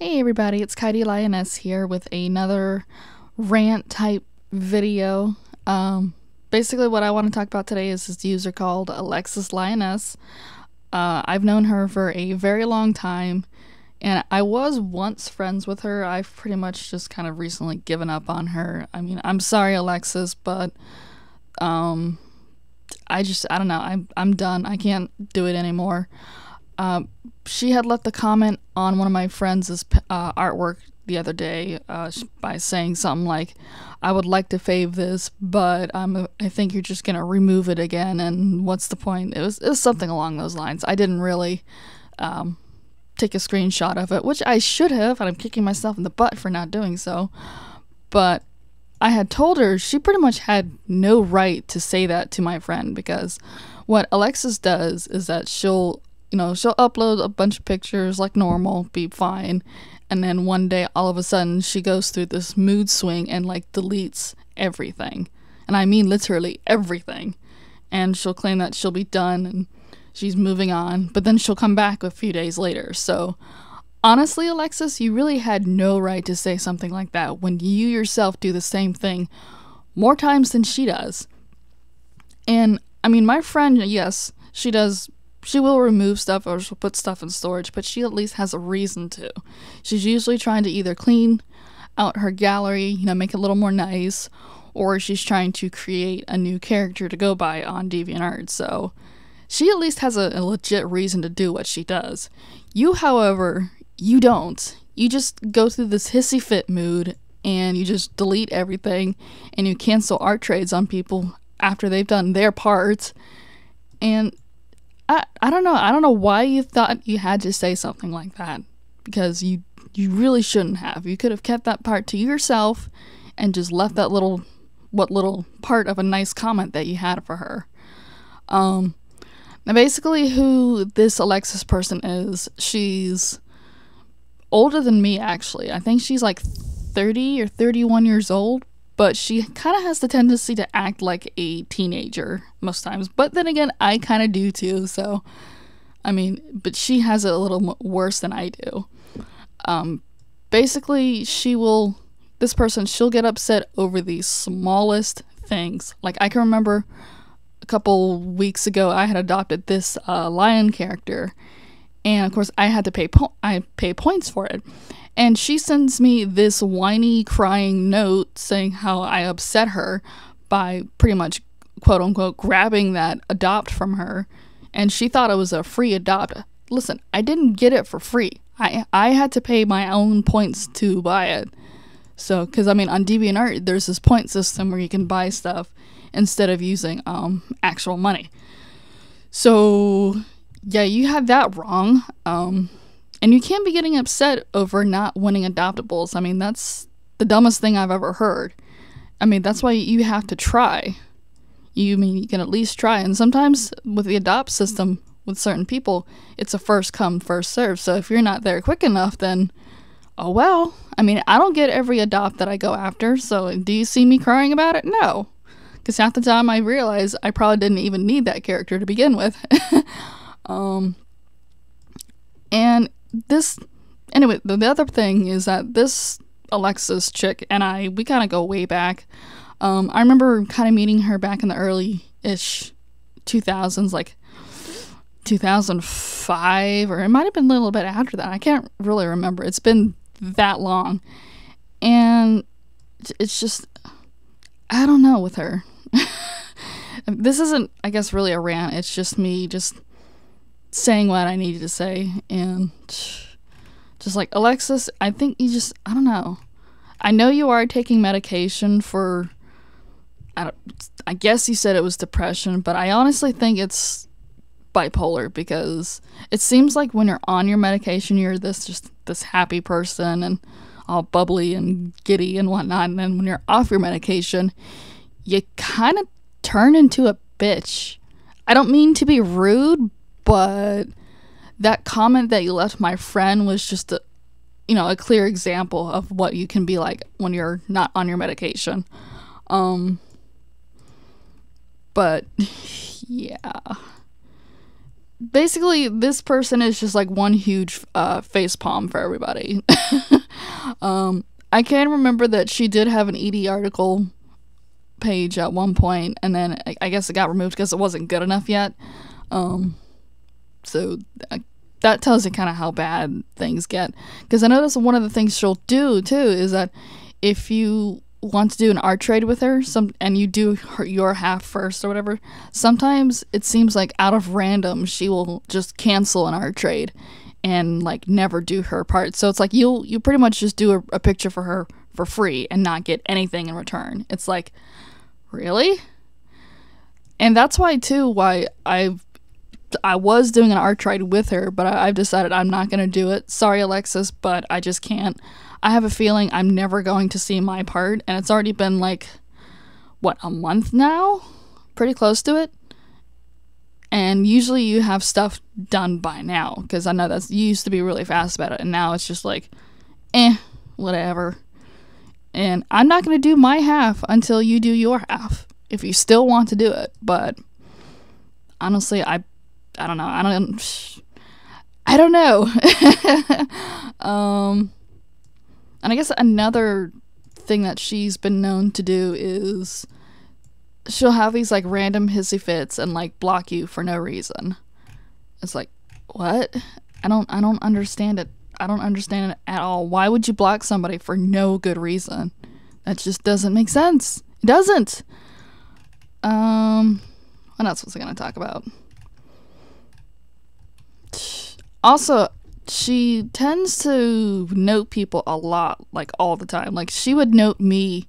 Hey everybody, it's Katie Lioness here with another rant type video. Basically what I want to talk about today is this user called Alexus Lioness. I've known her for a very long time, and I was once friends with her. I've pretty much just kind of recently given up on her. I mean, I'm sorry, Alexis, but um, I don't know. I'm done. I can't do it anymore. Uh, she had left a comment on one of my friends' artwork the other day by saying something like, "I would like to fave this, but I think you're just gonna remove it again, and what's the point?" It was something along those lines. I didn't really take a screenshot of it, which I should have, and I'm kicking myself in the butt for not doing so. But I had told her she pretty much had no right to say that to my friend, because what Alexis does is that she'll upload a bunch of pictures like normal, be fine, and then one day all of a sudden she goes through this mood swing and like deletes everything. And I mean literally everything. And she'll claim that she'll be done and she's moving on, but then she'll come back a few days later. So honestly, Alexis, you really had no right to say something like that when you yourself do the same thing more times than she does. And I mean, my friend, yes, she will remove stuff or she'll put stuff in storage, but she at least has a reason to. She's usually trying to either clean out her gallery, make it a little more nice, or she's trying to create a new character to go by on DeviantArt. So she at least has a legit reason to do what she does. You, however, you don't. You just go through this hissy fit mood and you just delete everything and you cancel art trades on people after they've done their part. And I don't know. I don't know why you thought you had to say something like that, because you really shouldn't have. You could have kept that part to yourself and just left that little part of a nice comment that you had for her. Now basically who this Alexis person is, she's older than me actually. I think she's like 30 or 31 years old, but she kind of has the tendency to act like a teenager most times. But then again, I kind of do too, so I mean, but she has it a little worse than I do. Basically, she'll get upset over the smallest things. Like, I can remember a couple weeks ago, I had adopted this lion character, and of course, I had to pay points for it. And she sends me this whiny, crying note saying how I upset her by pretty much, quote unquote, grabbing that adopt from her. And she thought it was a free adopt. Listen, I didn't get it for free. I had to pay my own points to buy it. So, because I mean, on DeviantArt, there's this point system where you can buy stuff instead of using actual money. So, yeah, you had that wrong. And you can't be getting upset over not winning adoptables. I mean, that's the dumbest thing I've ever heard. I mean, that's why you have to try. You can at least try. And sometimes with the adopt system with certain people, it's a first come, first serve. So if you're not there quick enough, then oh well. I mean, I don't get every adopt that I go after. So do you see me crying about it? No. Because half the time I realize I probably didn't even need that character to begin with. And the other thing is that this Alexis chick and we kind of go way back. I remember kind of meeting her back in the early-ish 2000s, like 2005, or it might have been a little bit after that. I can't really remember. It's been that long. And it's just, I don't know with her. This isn't, I guess, really a rant. It's just me just saying what I needed to say, and just like, Alexis, I think I don't know. I know you are taking medication for, I guess you said it was depression, but I honestly think it's bipolar, because it seems like when you're on your medication, you're this happy person and all bubbly and giddy and whatnot, and then when you're off your medication, you kind of turn into a bitch. I don't mean to be rude, but that comment that you left my friend was just a clear example of what you can be like when you're not on your medication. But, yeah. basically, this person is just like one huge face palm for everybody. I can remember that she did have an ED article page at one point, and then I guess it got removed because it wasn't good enough yet. So that tells you kind of how bad things get. Because I noticed one of the things she'll do too is that if you want to do an art trade with her, and you do your half first or whatever, sometimes it seems like out of random she will just cancel an art trade and like never do her part. So it's like you pretty much just do a picture for her for free and not get anything in return. It's like, really? And that's why too why I was doing an art trade with her, but I've decided I'm not going to do it. Sorry, Alexus, but I just can't. I have a feeling I'm never going to see my part, and it's already been like, what, a month now? Pretty close to it. And usually you have stuff done by now, because I know you used to be really fast about it, and now it's just like, whatever. And I'm not going to do my half until you do your half, if you still want to do it. But honestly, I don't know. I don't know. And I guess another thing that she's been known to do is she'll have these like random hissy fits and like block you for no reason. It's like, what? I don't understand it. I don't understand it at all. Why would you block somebody for no good reason? That just doesn't make sense. It doesn't. What else was I gonna talk about? Also, she tends to note people a lot, like all the time. Like she would note me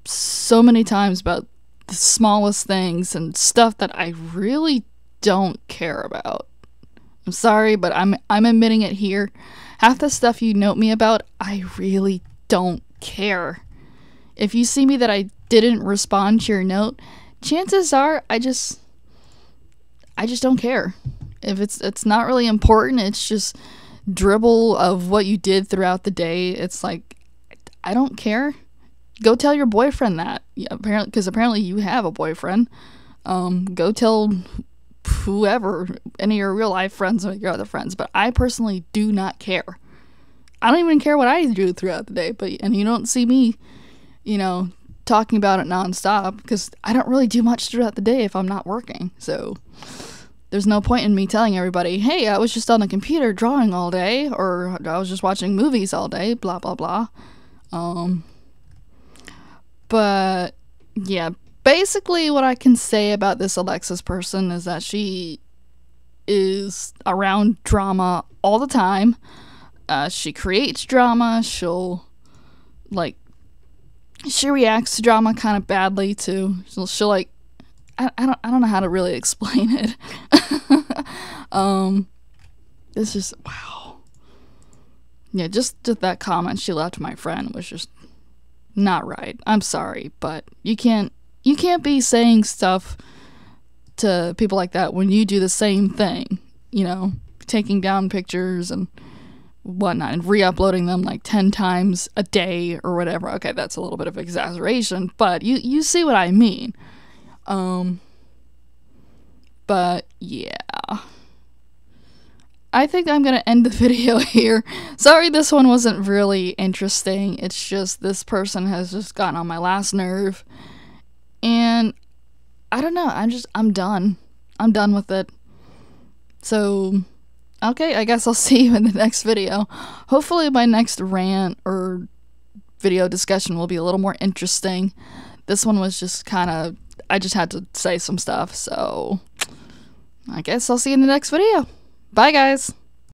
so many times about the smallest things and stuff that I really don't care about. I'm sorry, but I'm admitting it here. Half the stuff you note me about, I really don't care. If you see me that I didn't respond to your note, chances are I just don't care. If it's not really important, it's just dribble of what you did throughout the day. It's like, I don't care. Go tell your boyfriend that. Yeah, apparently you have a boyfriend. Go tell whoever, any of your real life friends or your other friends. But I personally do not care. I don't even care what I do throughout the day. And you don't see me, talking about it nonstop, because I don't really do much throughout the day if I'm not working. So there's no point in me telling everybody, hey, I was just on the computer drawing all day, or I was just watching movies all day, blah, blah, blah. But yeah, basically what I can say about this Alexus person is that she is around drama all the time. She creates drama. She reacts to drama kind of badly too. She'll like, I don't know how to really explain it. It's just, wow. Yeah, just that comment she left to my friend was just not right. I'm sorry, but you can't be saying stuff to people like that when you do the same thing, taking down pictures and whatnot and re-uploading them like 10 times a day or whatever. Okay, that's a little bit of exaggeration, but you see what I mean. But yeah, I think I'm gonna end the video here. Sorry this one wasn't really interesting. It's just this person has just gotten on my last nerve, and I don't know, I'm done. I'm done with it. So okay, I guess I'll see you in the next video. Hopefully my next rant or video discussion will be a little more interesting. This one was just kind of, I just had to say some stuff, so I guess I'll see you in the next video. Bye, guys.